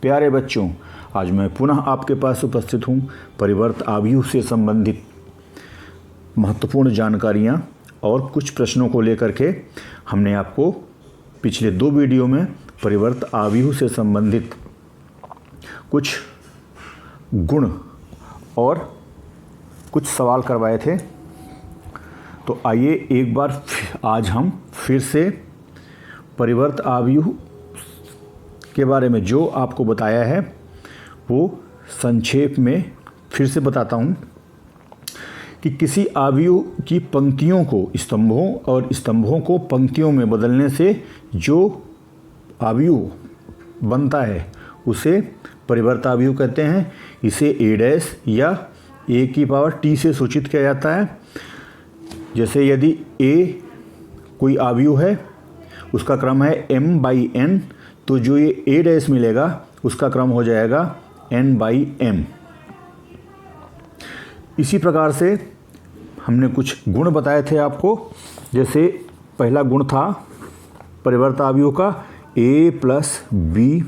प्यारे बच्चों, आज मैं पुनः आपके पास उपस्थित हूँ परिवर्त आव्यूह से संबंधित महत्वपूर्ण जानकारियाँ और कुछ प्रश्नों को लेकर के। हमने आपको पिछले 2 वीडियो में परिवर्त आव्यूह से संबंधित कुछ गुण और कुछ सवाल करवाए थे। तो आइए एक बार आज हम फिर से परिवर्त आव्यूह के बारे में जो आपको बताया है वो संक्षेप में फिर से बताता हूँ कि किसी आव्यूह की पंक्तियों को स्तंभों और स्तंभों को पंक्तियों में बदलने से जो आव्यूह बनता है उसे परिवर्त आव्यूह कहते हैं। इसे a डैश या a की पावर t से सूचित किया जाता है। जैसे यदि a कोई आव्यूह है, उसका क्रम है m/n, तो जो ये a डैश मिलेगा उसका क्रम हो जाएगा n/m। इसी प्रकार से हमने कुछ गुण बताए थे आपको। जैसे पहला गुण था परिवर्त आव्यूह का a प्लस b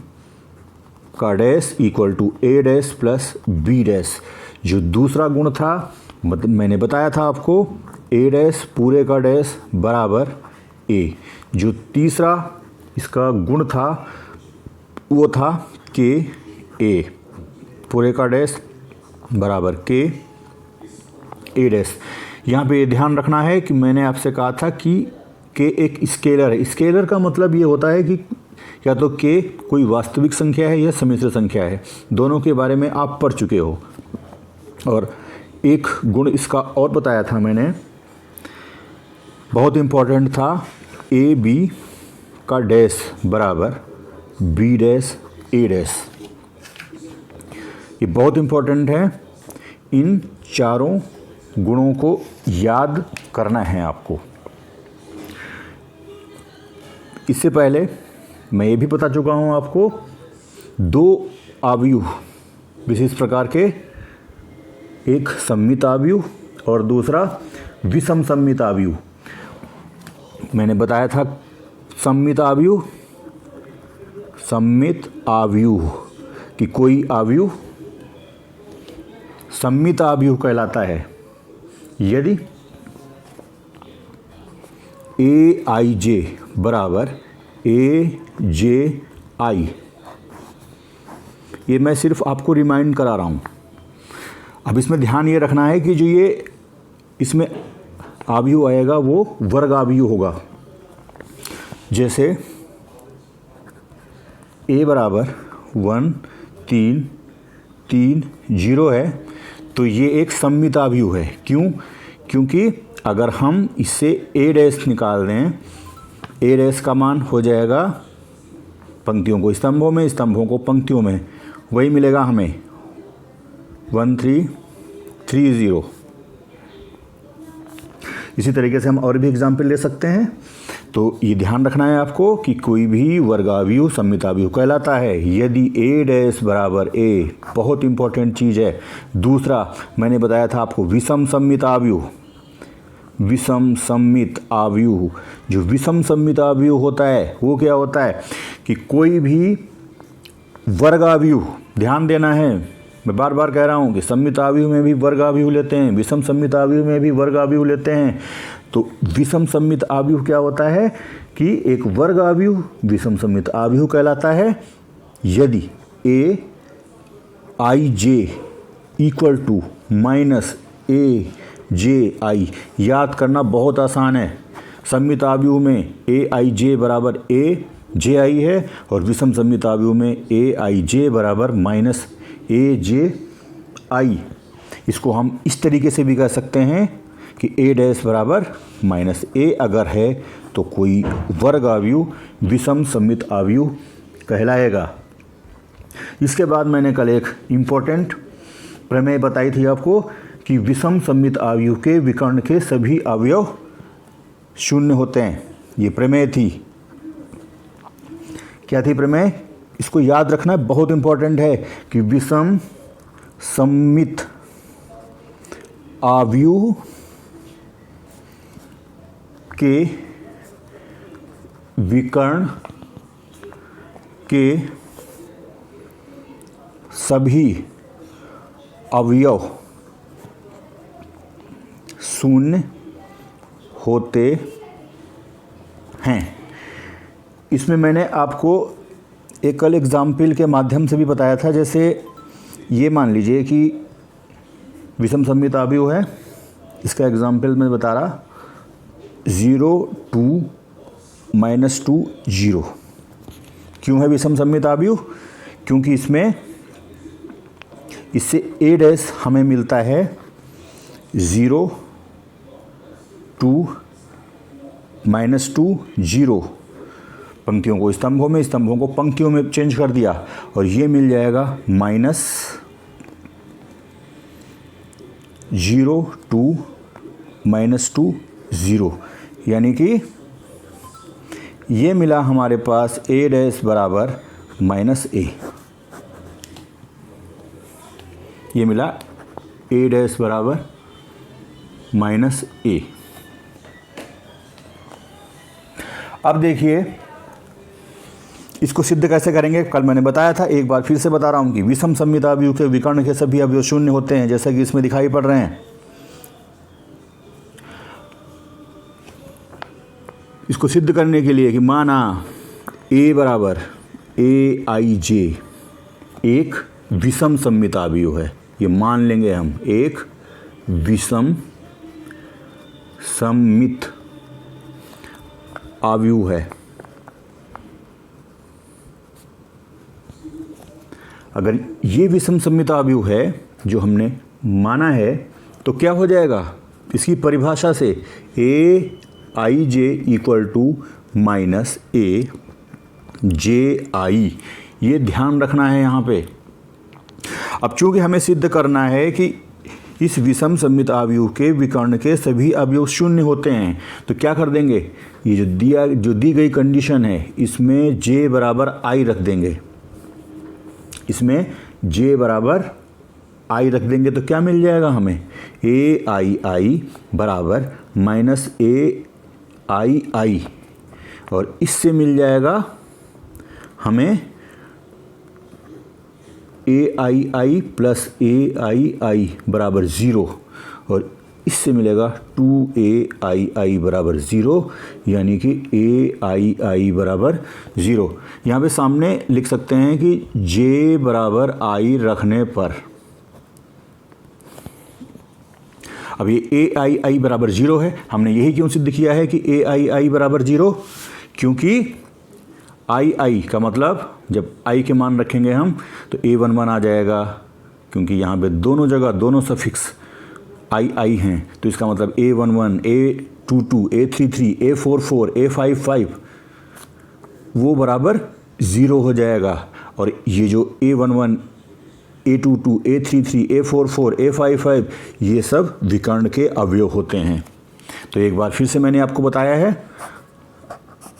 का dash equal to a dash plus b dash. जो दूसरा गुण था मैंने बताया था आपको a डैश पूरे का डैश बराबर a। जो तीसरा इसका गुण था वो था k a पूरे का डैश बराबर k a डैश। यहाँ पे ध्यान रखना है कि मैंने आपसे कहा था कि k एक स्केलर है। स्केलर का मतलब ये होता है कि या तो k कोई वास्तविक संख्या है या सम्मिश्र संख्या है। दोनों के बारे में आप पढ़ चुके हो। और एक गुण इसका और बताया था मैंने, बहुत इम्पोर्टेंट था, a b का डैश बराबर b डैश a डैश। ये बहुत इम्पोर्टेंट है। इन चारों गुणों को याद करना है आपको। इससे पहले मैं ये भी बता चुका हूँ आपको 2 आव्यूह विशेष प्रकार के, एक सममित आव्यूह और दूसरा विषम सममित आव्यूह। मैंने बताया था सममित आव्यूह कि कोई आव्यूह सममित आव्यूह कहलाता है यदि aij बराबर aj। ये मैं सिर्फ आपको रिमाइंड करा रहा हूँ। अब इसमें ध्यान ये रखना है कि जो ये इसमें आव्यूह आएगा वो वर्ग आव्यूह होगा। जैसे a बराबर 1 3 3 0 है तो ये एक सममित आव्यूह है। क्यों? क्योंकि अगर हम इससे a डैश निकाल दें, a डैश का मान हो जाएगा पंक्तियों को स्तंभों में, स्तंभों को पंक्तियों में, वही मिलेगा हमें 1 3 3 0। इसी तरीके से हम और भी एग्जाम्पल ले सकते हैं। तो ये ध्यान रखना है आपको कि कोई भी वर्ग आव्यूह सममित आव्यूह कहलाता है यदि a डैश बराबर a। बहुत इंपॉर्टेंट चीज़ है। दूसरा मैंने बताया था आपको विषम सममित आव्यूह। विषम सममित आव्यूह, जो विषम सममित आव्यूह होता है वो क्या होता है कि कोई भी वर्ग आव्यूह, ध्यान देना है, मैं बार बार कह रहा हूँ कि सममित आव्यूह में भी वर्ग आव्यूह लेते हैं, विषम सममित आव्यूह में भी वर्ग आव्यूह लेते हैं। तो विषम सममित आव्यूह क्या होता है कि एक वर्ग आव्यूह विषम सममित आव्यूह कहलाता है यदि aij equal to minus aj। याद करना बहुत आसान है। सममित आव्यूह में aij बराबर aj है और विषम सममित आव्यूह में aij बराबर माइनस aj। इसको हम इस तरीके से भी कह सकते हैं कि a डैश बराबर माइनस a अगर है तो कोई वर्ग आव्यूह विषम सममित आव्यूह कहलाएगा। इसके बाद मैंने कल एक इम्पोर्टेंट प्रमेय बताई थी आपको कि विषम सममित आव्यूह के विकर्ण के सभी अवयव शून्य होते हैं। ये प्रमेय थी। क्या थी प्रमेय? इसको याद रखना बहुत इंपॉर्टेंट है कि विषम सममित आव्यूह के विकर्ण के सभी अवयव शून्य होते हैं। इसमें मैंने आपको एक कल एग्जाम्पल के माध्यम से भी बताया था। जैसे ये मान लीजिए कि विषम सममित अवयव है, इसका एग्जाम्पल मैं बता रहा 0 2 -2 0। क्यों है विषम सममित अवयव? क्योंकि इससे a डैश हमें मिलता है 0 2 -2 0। पंक्तियों को स्तंभों में, स्तंभों को पंक्तियों में चेंज कर दिया और ये मिल जाएगा -0 2 -2 0। यानी कि ये मिला हमारे पास a डैश बराबर -a। ये मिला a डैश बराबर -a। अब देखिए इसको सिद्ध कैसे करेंगे। कल मैंने बताया था, एक बार फिर से बता रहा हूं कि विषम सममित अवयव के विकर्ण के सभी अवयव शून्य होते हैं, जैसा कि इसमें दिखाई पड़ रहे हैं। इसको सिद्ध करने के लिए कि माना a बराबर aij एक विषम सममित अवयव है, ये मान लेंगे हम एक विषम सममित अवयव है। अगर ये विषम सममित अवयव है जो हमने माना है तो क्या हो जाएगा? इसकी परिभाषा से aij इक्वल टू -aji, ये ध्यान रखना है यहाँ पे। अब चूंकि हमें सिद्ध करना है कि इस विषम सममित अवयव के विकर्ण के सभी अवयव शून्य होते हैं, तो क्या कर देंगे? ये जो दी गई कंडीशन है इसमें j बराबर i रख देंगे। इसमें j बराबर i रख देंगे तो क्या मिल जाएगा हमें? aii बराबर -aii, और इससे मिल जाएगा हमें aii प्लस aii बराबर 0, और इससे मिलेगा 2aii बराबर 0, यानी कि aii बराबर 0। यहाँ पे सामने लिख सकते हैं कि j बराबर i रखने पर, अब ये aii बराबर 0 है। हमने यही क्यों सिद्ध किया है कि aii बराबर 0? क्योंकि आई का मतलब जब i के मान रखेंगे हम तो a11 आ जाएगा, क्योंकि यहाँ पे दोनों जगह दोनों सफिक्स आई हैं, तो इसका मतलब a11 a22 a33 a44 a55 वो बराबर 0 हो जाएगा। और ये जो a11 a22 a33 a44 a55 ये सब विकर्ण के अवयव होते हैं। तो एक बार फिर से मैंने आपको बताया है,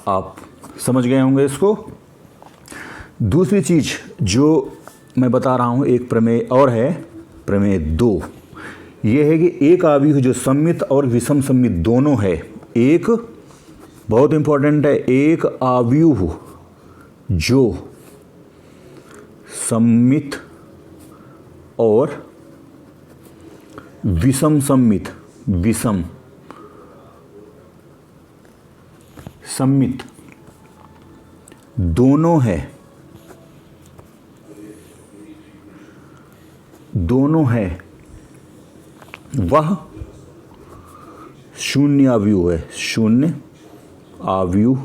आप समझ गए होंगे इसको। दूसरी चीज़ जो मैं बता रहा हूँ, एक प्रमेय और है, प्रमेय 2। ये है कि एक अवयव जो सममित और विषम सममित दोनों है, एक बहुत इंपॉर्टेंट है, एक अवयव जो सममित और विषम सममित, विषम सममित दोनों है, दोनों है, वह शून्य अवयव है, शून्य अवयव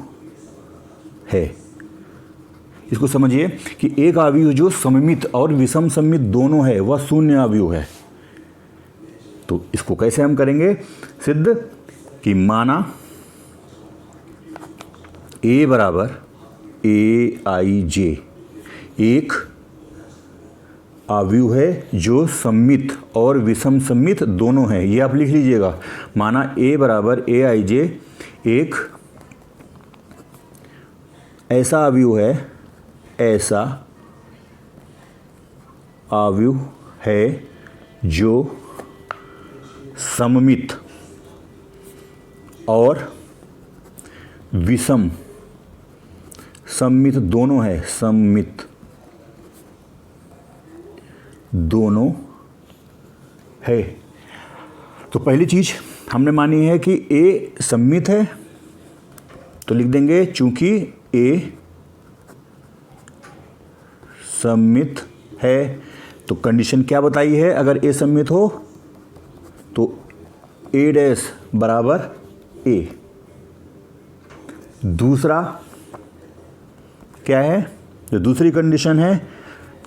है। इसको समझिए कि एक अवयव जो सममित और विषम सममित दोनों है वह शून्य अवयव है। तो इसको कैसे हम करेंगे सिद्ध? कि माना a बराबर aij एक अवयव है जो सममित और विषम सममित दोनों है। ये आप लिख लीजिएगा। माना a बराबर aij एक ऐसा अवयव है, ऐसा अवयव है जो सममित और विषम सममित दोनों है, सममित दोनों है। तो पहली चीज हमने मानी है कि ए सममित है, तो लिख देंगे चूंकि ए सममित है। तो कंडीशन क्या बताई है, अगर ए सममित हो तो ए डैश बराबर ए। दूसरा क्या है, जो दूसरी कंडीशन है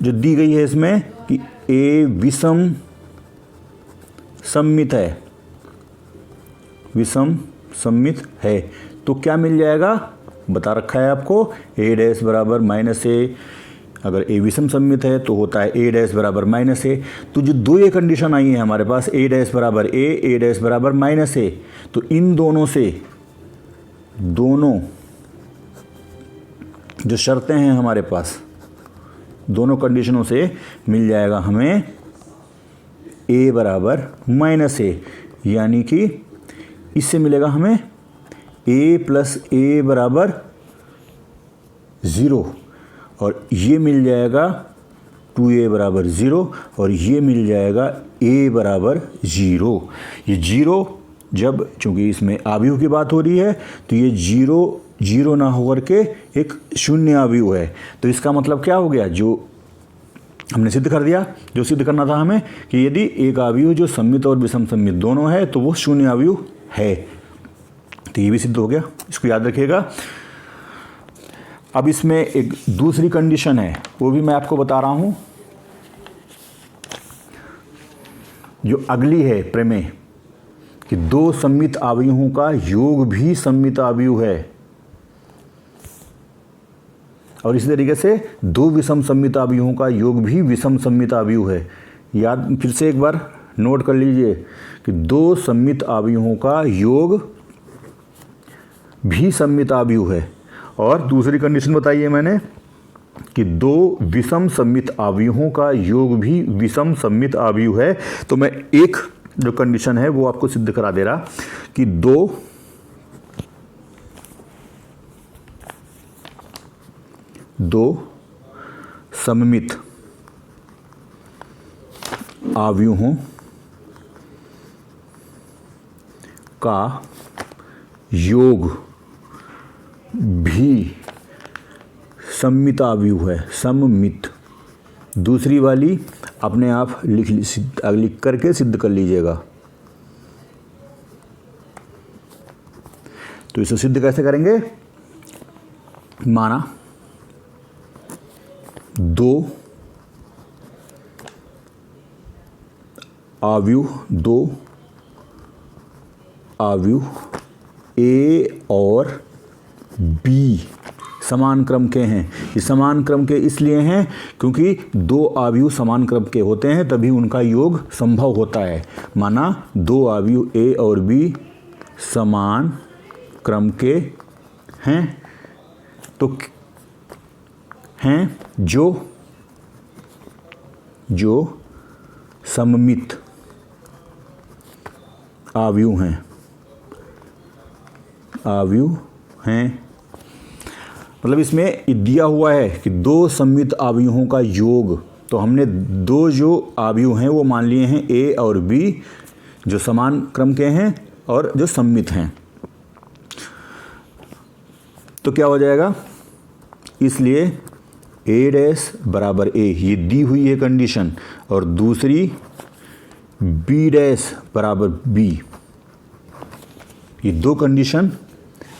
जो दी गई है इसमें कि ए विषम सममित है, विषम सममित है, तो क्या मिल जाएगा, बता रखा है आपको, ए डैश बराबर माइनस ए। अगर ए विषम सममित है तो होता है ए डैश बराबर माइनस ए। तो जो दो ये कंडीशन आई है हमारे पास, ए डैश बराबर ए डैश बराबर माइनस ए, तो इन दोनों से, दोनों जो शर्तें हैं हमारे पास, दोनों कंडीशनों से मिल जाएगा हमें ए बराबर माइनस ए, यानी कि इससे मिलेगा हमें ए प्लस ए बराबर 0, और ये मिल जाएगा 2a बराबर 0, और ये मिल जाएगा a बराबर 0। ये 0 जब, चूंकि इसमें आव्यूह की बात हो रही है, तो ये 0 ना होकर के एक शून्य आव्यूह है। तो इसका मतलब क्या हो गया, जो हमने सिद्ध कर दिया, जो सिद्ध करना था हमें, कि यदि एक आव्यूह जो सममित और विषम सममित दोनों है तो वो शून्य आव्यूह है। तो ये भी सिद्ध हो गया, इसको याद रखिएगा। अब इसमें एक दूसरी कंडीशन है, वो भी मैं आपको बता रहा हूं, जो अगली है प्रमेय, कि दो सममित आव्यूहों का योग भी सममित आव्यूह है, और इसी तरीके से दो विषम सममित आव्यूहों का योग भी विषम सममित आव्यूह है। याद फिर से एक बार नोट कर लीजिए कि दो सममित आव्यूहों का योग भी सममित आव्यूह है। और दूसरी कंडीशन बताई है मैंने कि दो विषम सममित आव्यूहों का योग भी विषम सममित आव्यूह है। तो मैं एक जो कंडीशन है वो आपको सिद्ध करा दे रहा कि दो सममित आव्यूहों का योग भी सममित आव्यूह है, सममित। दूसरी वाली अपने आप लिख करके सिद्ध कर लीजिएगा। तो इसे सिद्ध कैसे करेंगे, माना दो आव्यूह ए और बी समान क्रम के हैं। ये समान क्रम के इसलिए हैं क्योंकि दो आव्यूह समान क्रम के होते हैं, तभी उनका योग संभव होता है। माना दो आव्यूह ए और बी समान क्रम के हैं, तो हैं जो सममित आव्यूह हैं। मतलब इसमें दिया हुआ है कि दो सममित आव्यूहों का योग, तो हमने दो जो आव्यूह हैं वो मान लिए हैं ए और बी, जो समान क्रम के हैं और जो सममित हैं। तो क्या हो जाएगा, इसलिए ए डैश बराबर ए, ये दी हुई है कंडीशन, और दूसरी बी डैश बराबर बी, ये दो कंडीशन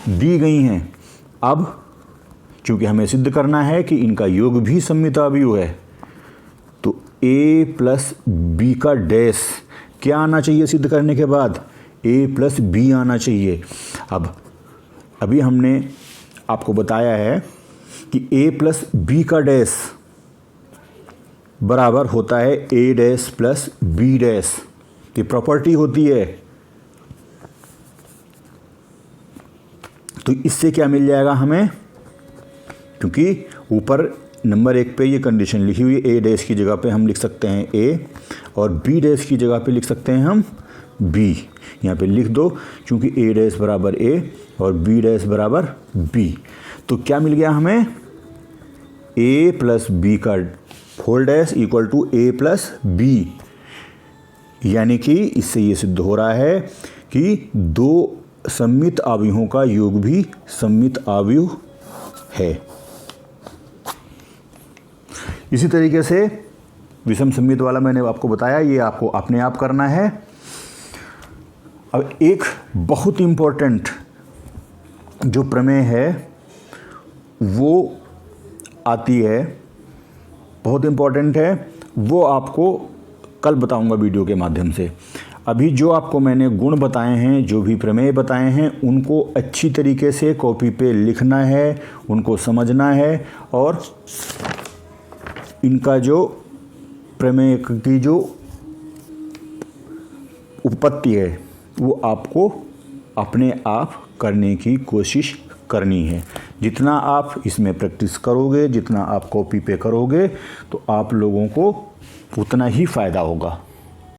दी गई हैं। अब चूंकि हमें सिद्ध करना है कि इनका योग भी सममित आव्यूह है, तो ए प्लस बी का डैश क्या आना चाहिए सिद्ध करने के बाद, ए प्लस बी आना चाहिए। अब अभी हमने आपको बताया है कि ए प्लस बी का डैश बराबर होता है ए डैश प्लस बी डैश, ये प्रॉपर्टी होती है। तो इससे क्या मिल जाएगा हमें, क्योंकि ऊपर नंबर 1 पे ये कंडीशन लिखी हुई है, ए डैश की जगह पे हम लिख सकते हैं ए, और बी डैश की जगह पे लिख सकते हैं हम बी। यहाँ पे लिख दो, क्योंकि ए डैश बराबर ए और बी डैश बराबर बी। तो क्या मिल गया हमें, ए प्लस बी का whole dash equal to A plus B, यानी कि इससे ये सिद्ध हो रहा है कि दो सममित अवयवों का योग भी सममित अवयव है। इसी तरीके से विषम सममित वाला मैंने आपको बताया, ये आपको अपने आप करना है। अब एक बहुत इम्पोर्टेंट जो प्रमेय है वो आती है, बहुत इम्पोर्टेंट है, वो आपको कल बताऊंगा वीडियो के माध्यम से। अभी जो आपको मैंने गुण बताए हैं, जो भी प्रमेय बताए हैं, उनको अच्छी तरीके से कॉपी पे लिखना है, उनको समझना है, और इनका जो प्रमेय की जो उत्पत्ति है वो आपको अपने आप करने की कोशिश करनी है। जितना आप इसमें प्रैक्टिस करोगे, जितना आप कॉपी पे करोगे, तो आप लोगों को उतना ही फ़ायदा होगा।